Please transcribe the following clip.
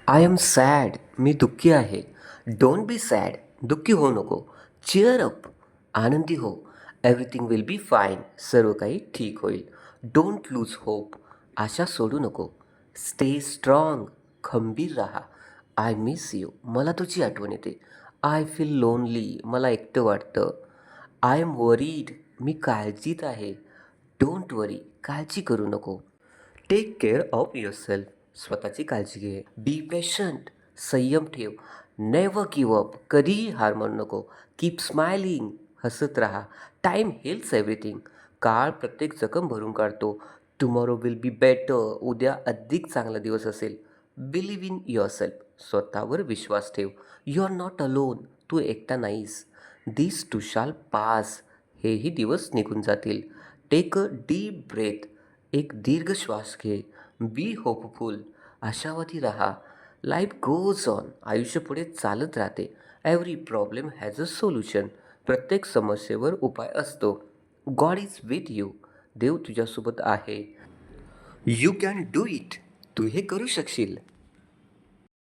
I am sad. मी दुःखी आहे. Don't be sad. दुःखी होऊ नको. Cheer up. आनंदी हो. Everything will be fine. सर्व काही ठीक होईल. Don't lose hope. आशा सोडू नको. Stay strong. खंबीर राहा. I miss you. मला तुझी आठवण येते. I feel lonely. मला एकटं वाटतं. I am worried. मी काळजीत आहे. Don't worry. काळजी करू नको. Take care of yourself. स्वतःची काळजी घे. Be patient. संयम ठेव. Never give up. कधीही हार मानू नको. Keep smiling. हसत राहा. Time heals everything. काळ प्रत्येक जखम भरून काढतो. Tomorrow will be better. उद्या अधिक चांगला दिवस असेल. Believe in yourself. स्वतःवर विश्वास ठेव. You are not alone. तू एकटा नाहीस. This too shall pass. हेही दिवस निघून जातील. Take a deep breath. एक दीर्घ श्वास घे. Be hopeful. आशावादी राहा. Life goes on. आयुष्य पुढे चालत राहते. Every problem has a solution. प्रत्येक समस्येवर उपाय असतो. God is with you. देव तुझ्यासोबत आहे. You can do it. तू हे करू शकशील.